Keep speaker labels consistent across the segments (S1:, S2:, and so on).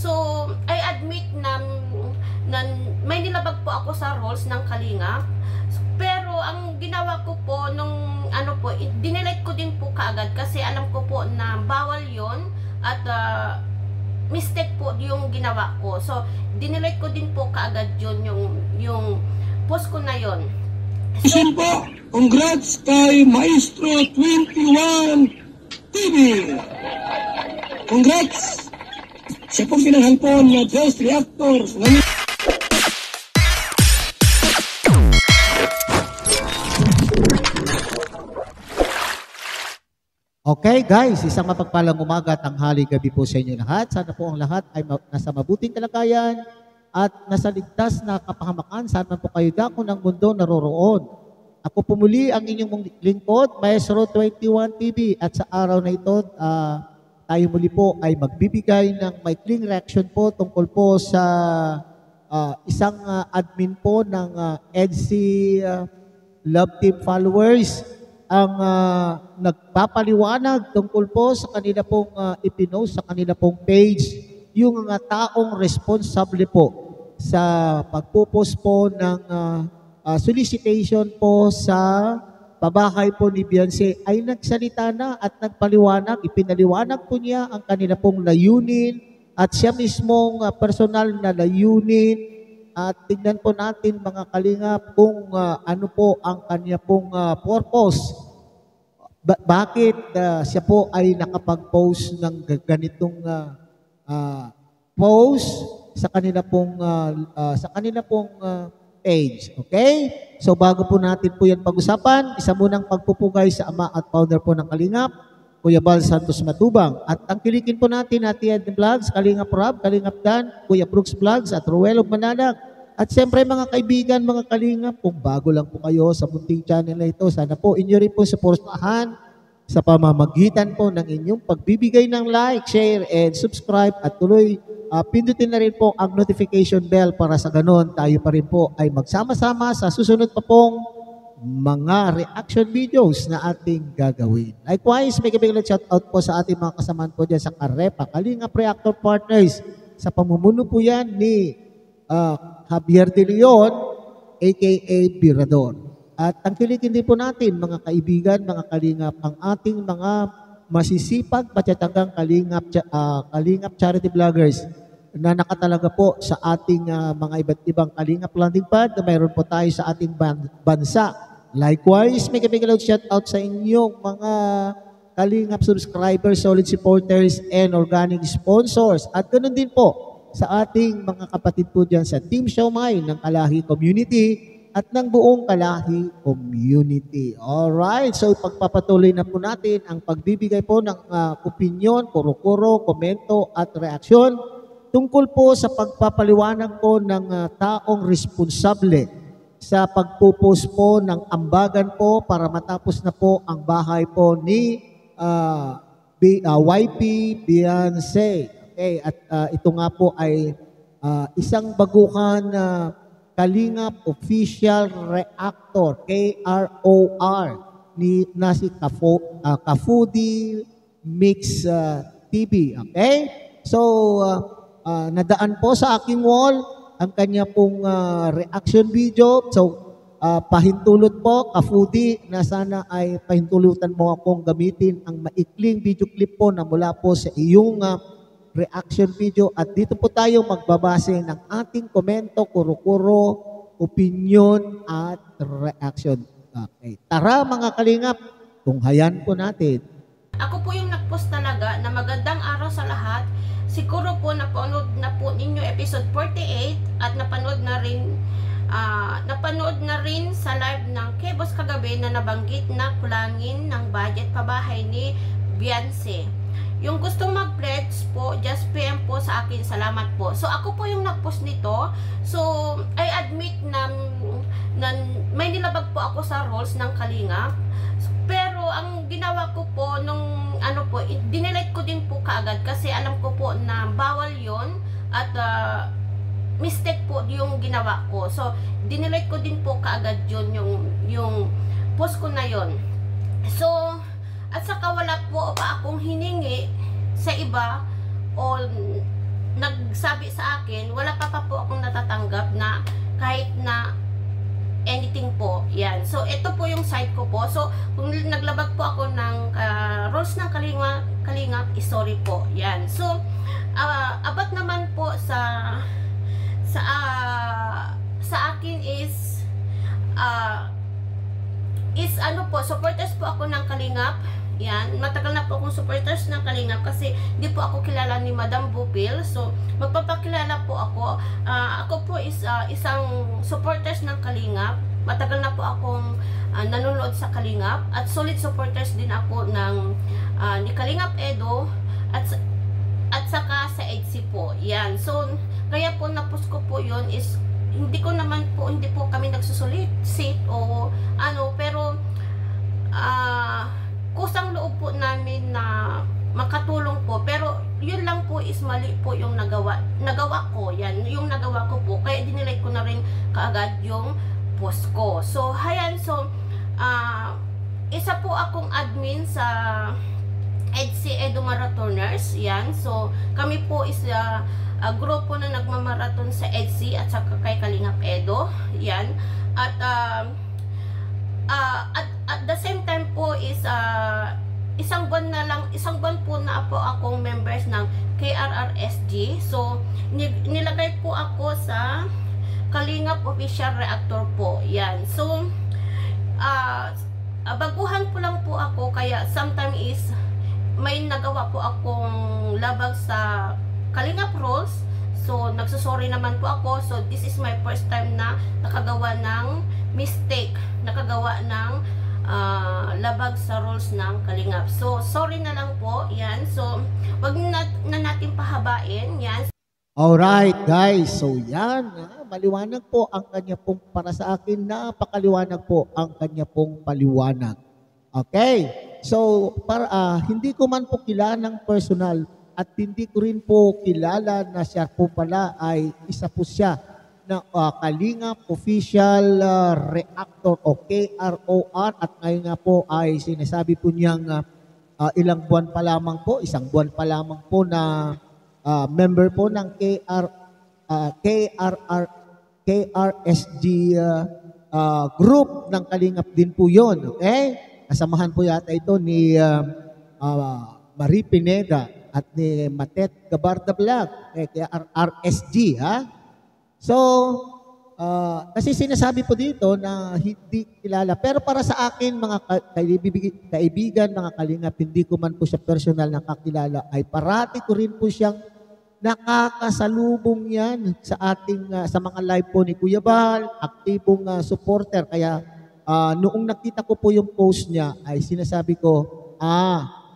S1: So, I admit na may nilabag po ako sa roles ng Kalingap. Pero ang ginawa ko po nung dinelete ko din po kaagad kasi alam ko po na bawal yon at mistake po yung ginawa ko. So, dinelete ko din po kaagad yun, yung post ko na yon.
S2: So, po, congrats kay Maestro 21 TV. Congrats! Siya pong pinanghalpon na Ghost Reactor.
S3: Okay guys, isang mapagpalang umaga, tanghali, gabi po sa inyo lahat. Sana po ang lahat ay nasa mabuting kalagayan at nasa ligtas na kapahamakan. Sana po kayo dako ng mundo naroroon. Ako po muli ang inyong lingkod, Maestro 21 TV. At sa araw na ito, tayo muli po ay magbibigay ng maikling reaction po tungkol po sa isang admin po ng EDC Love Team followers ang nagpapaliwanag tungkol po sa kanila pong ipinost sa kanila pong page yung taong responsable po sa pagpo-post po ng solicitation po sa pabahay po ni Beyonce ay nagsalita na at nagpaliwanag, ipinaliwanag po niya ang kanila pong layunin at siya mismong personal na layunin. At tignan po natin mga kalingap kung ano po ang kanya pong purpose. Bakit siya po ay nakapag-post ng ganitong post sa kanila pong page. Okay? So bago po natin po yan pag-usapan, isa munang pagpupugay sa ama at founder po ng Kalingap, Kuya Bal Santos Matubang. At ang kilikin po natin, Ate Vlogs, Kalingap Rob, Kalingap Dan, Kuya Brooks Vlogs, at Ruel of Mananag. At siyempre mga kaibigan, mga Kalingap, kung bago lang po kayo sa munting channel na ito, sana po inyo rin po suportahan sa pamamagitan po ng inyong pagbibigay ng like, share, and subscribe. At tuloy, pindutin na rin po ang notification bell para sa ganon tayo pa rin po ay magsama-sama sa susunod pa pong mga reaction videos na ating gagawin. Likewise, may kabilang shoutout po sa ating mga kasamaan po dyan sa Karepa, Kalingap Reactor Partners. Sa pamumuno po yan ni Javier De Leon, aka Birador. At tangkilikin din po natin mga kaibigan, mga Kalingap, ang ating mga masisipag, matyatagang Kalingap charity vloggers na nakatalaga po sa ating mga iba't ibang Kalingap landing pad na mayroon po tayo sa ating bansa. Likewise, may kabilang shoutout sa inyong mga Kalingap subscribers, solid supporters, and organic sponsors. At ganoon din po sa ating mga kapatid po dyan sa Team Siomai ng Kalahi Community at ng buong Kalahi Community. Alright, so pagpapatuloy na po natin ang pagbibigay po ng opinion, kuro-kuro, komento at reaksyon tungkol po sa pagpapaliwanag po ng taong responsable sa pagpupost po ng ambagan po para matapos na po ang bahay po ni YP Beyonce. Okay, at ito nga po ay isang baguhan na Kalingap Official Reactor, KROR, na si Kafudi Mix TV. Okay? So, nadaan po sa aking wall ang kanya pong reaction video. So, pahintulot po, Kafudi, na sana ay pahintulutan mo akong gamitin ang maikling video clip po na mula po sa iyong reaction video at dito po tayo magbabase ng ating komento, kuro-kuro, opinion at reaction. Okay. Tara mga Kalingap, tunghayan po natin.
S1: Ako po yung nagpost talaga na magandang araw sa lahat. Siguro po napanood na po ninyo episode 48 at napanood na rin sa live ng Kebos kagabi na nabanggit na kulangin ng budget pabahay ni Beyonce. Yung gustong mag-pledge po, just PM po sa akin. Salamat po. So, ako po yung nag-post nito. So, I admit na may nilabag po ako sa roles ng Kalingap. Pero, ang ginawa ko po, dinelete ko din po kaagad kasi alam ko po na bawal yon at mistake po yung ginawa ko. So, dinelete ko din po kaagad yun, yung post ko na yon. So, at saka wala po pa akong hiningi sa iba o nagsabi sa akin, wala pa po akong natatanggap na kahit na anything po. Yan. So, ito po yung site ko po. So, kung naglabag po ako ng rules ng kalingap, sorry po. Yan. So, about naman po sa akin is ano po, supporters po ako ng Kalingap. Yan, matagal na po akong supporters ng Kalingap kasi di po ako kilala ni Madam Bupil. So, magpapakilala po ako. Ako po is isang supporters ng Kalingap. Matagal na po akong nanonood sa Kalingap at solid supporters din ako ng ni Kalingap Edo at saka sa EDSI po. Yan. So, kaya po na-post ko po yun is hindi po kami nagsusulit o ano, pero kusang loob po namin na makatulong po, pero yun lang po is mali po yung nagawa ko. Yan, yung nagawa ko po, kaya dinilike ko na rin kaagad yung post ko. So, hayan, so isa po akong admin sa EDSI Edu Marathoners. Yan, so kami po is grupo na nagmamarathon sa EDSI at saka kay Kalingap Edo. Yan, at at the same time po is isang buwan po na po akong members ng KRRSG. So nilagay po ako sa Kalingap Official Reactor po. Yan. So baguhan po lang po ako, kaya sometimes is may nagawa po akong labag sa Kalingap rules. So nagsusorry naman po ako. So this is my first time na nakagawa ng mistake, nakagawa ng labag sa rules ng Kalingap. So sorry na lang po. Yan. So wag na natin pahabain. Yan.
S3: Alright, guys. So yan, maliwanag po ang kanya pong, para sa akin, napakaliwanag po ang kanya pong paliwanag. Okay. So para hindi ko man po kilala ng personal at hindi ko rin po kilala na siya po pala ay isa po siya na Kalingap Official Reactor o KROR, at ngayon nga po ay sinasabi po niyang ilang buwan pa lamang po, isang buwan pa lamang po na member po ng KRSG group ng Kalingap din po yun. Okay? Kasamahan po yata ito ni Marie Pineda at ni Matet Gabarda Vlog, KRSG, ha? So, kasi sinasabi po dito na hindi kilala. Pero para sa akin, mga kaibigan, mga Kalingap, hindi ko man po siya personal nakakilala, ay parati ko rin po siyang nakakasalubong yan sa ating, sa mga live po ni Kuya Bal, aktibong supporter. Kaya noong nakita ko po yung post niya, ay sinasabi ko,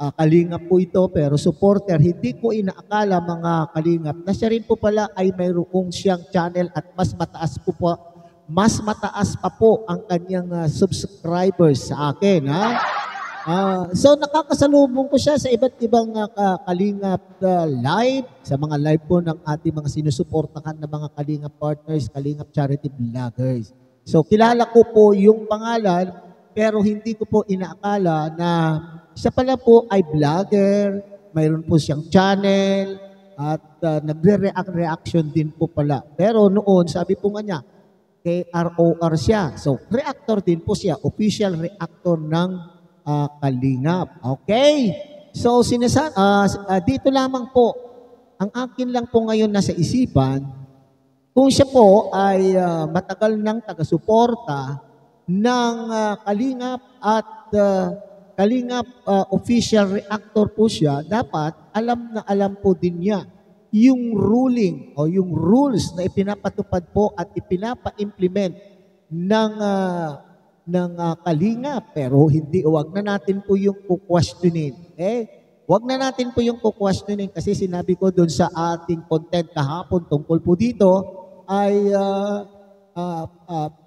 S3: Kalingap po ito, pero supporter. Hindi ko inaakala, mga Kalingap, na siya rin po pala ay mayroong siyang channel at mas mataas pa po ang kanyang subscribers sa akin, ha? So nakakasalubong ko siya sa iba't ibang Kalingap live, sa mga live po ng ating mga sinusuportahan na mga Kalingap partners, Kalingap charity vloggers. So kilala ko po yung pangalan, pero hindi ko po inaakala na siya pala po ay vlogger, mayroon po siyang channel, at nagre-reaction din po pala. Pero noon, sabi po nga niya, KROR siya. So, reactor din po siya, official reactor ng Kalingap. Okay? So, dito lamang po, ang akin lang po ngayon nasa isipan, kung siya po ay matagal ng taga-suporta ng Kalingap at Kalingap official reactor po siya, dapat alam na alam po din niya yung ruling o yung rules na ipinapatupad po at ipinapa-implement ng Kalingap. Pero hindi, wag na natin po yung kukwestiyonin. Wag na natin po yung kukwestiyonin, kasi sinabi ko doon sa ating content kahapon tungkol po dito ay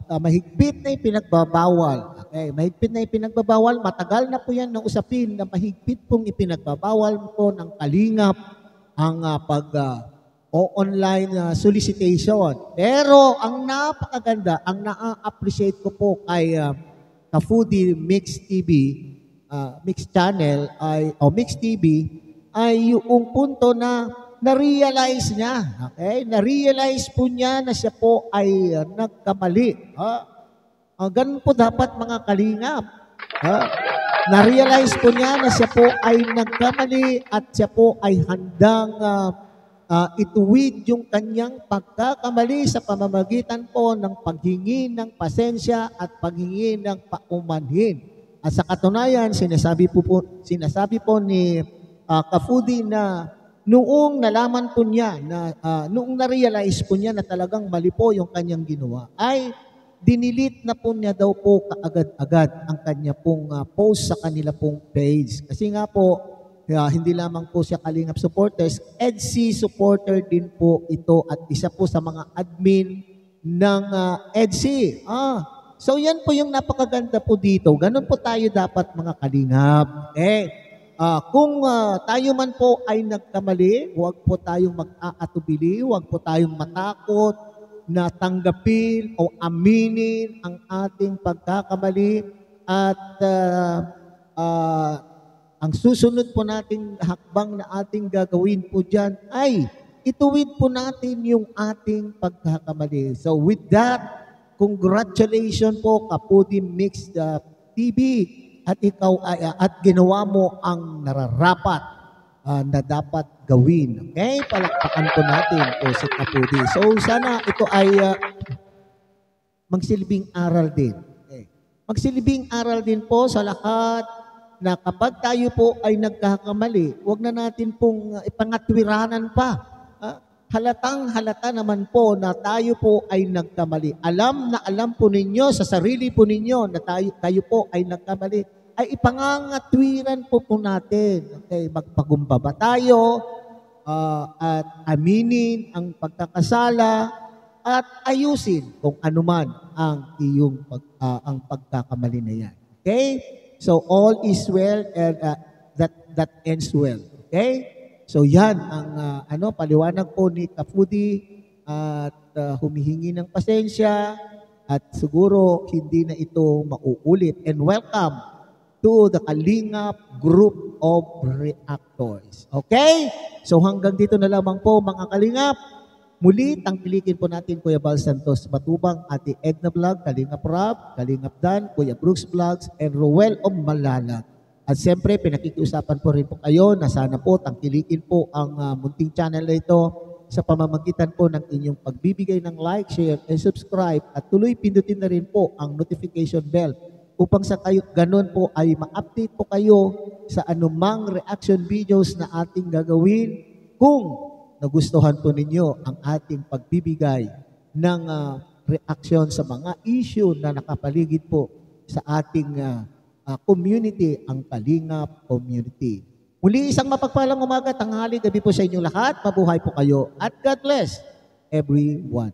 S3: mahigpit na ipinagbabawal. Okay, mahigpit na ipinagbabawal. Matagal na po yan ng usapin na mahigpit pong ipinagbabawal po ng Kalingap ang online solicitation. Pero ang napakaganda, ang na-appreciate ko po kay Ka-Foodie Mix TV, Mix Channel, Mix TV, ay yung punto na na-realize niya. Okay? Na-realize po niya na siya po ay nagkamali. Ganun po dapat mga kalingap. Na-realize po niya na siya po ay nagkamali at siya po ay handang ituwid yung kanyang pagkakamali sa pamamagitan po ng paghingi ng pasensya at paghingi ng paumanhin. At sa katunayan, sinasabi po ni Kafudi na noong nalaman po niya, noong na-realize po niya na talagang mali po yung kanyang ginawa, ay dinilit na po niya daw po kaagad-agad ang kanya pong post sa kanila pong page. Kasi nga po, hindi lamang po siya Kalingap supporters, EDSI supporter din po ito at isa po sa mga admin ng EDSI. So yan po yung napakaganda po dito. Ganun po tayo dapat mga Kalingap. Kung tayo man po ay nagkamali, huwag po tayong mag-aatubili, huwag po tayong matakot na tanggapin o aminin ang ating pagkakamali at ang susunod po nating hakbang na ating gagawin po dyan ay ituwid po natin yung ating pagkakamali. So with that, congratulations po Kapudi Mix TV at ikaw ay at ginawa mo ang nararapat na dapat gawin. Okay? Palakpakan po natin po si Kapudi. So sana ito ay magsilbing aral din. Okay. Magsilbing aral din po sa lahat na kapag tayo po ay nagkakamali, huwag na natin pong ipangatwiranan pa. Halatang halata naman po na tayo po ay nagkamali. Alam na alam po ninyo sa sarili po ninyo na tayo po ay nagkamali, ay ipangangatwiran po natin. Okay, magpagumbaba tayo at aminin ang pagkakasala at ayusin kung anuman ang iyong ang pagkakamali na yan. Okay? So all is well and that ends well. Okay? So yan ang paliwanag po ni Kafudi at humihingi ng pasensya at siguro hindi na ito mauulit. And welcome to the Kalingap Group of Reactors. Okay? So hanggang dito na lamang po mga Kalingap. Muli, tangkilikin po natin Kuya Bal Santos Matubang, Ate Edna Vlog, Kalingap Rob, Kalingap Dan, Kuya Brooks Vlogs, and Roel of Malala. At siyempre, pinakikiusapan po rin po kayo na sana po tangkilikin po ang munting channel na ito sa pamamagitan po ng inyong pagbibigay ng like, share, and subscribe at tuloy pindutin na rin po ang notification bell upang sa kayo ganun po ay ma-update po kayo sa anumang reaction videos na ating gagawin kung nagustuhan po ninyo ang ating pagbibigay ng reaksyon sa mga issue na nakapaligid po sa ating community, ang Kalingap community. Muli isang mapagpalang umaga, tanghali, gabi po sa inyong lahat. Mabuhay po kayo at God bless everyone.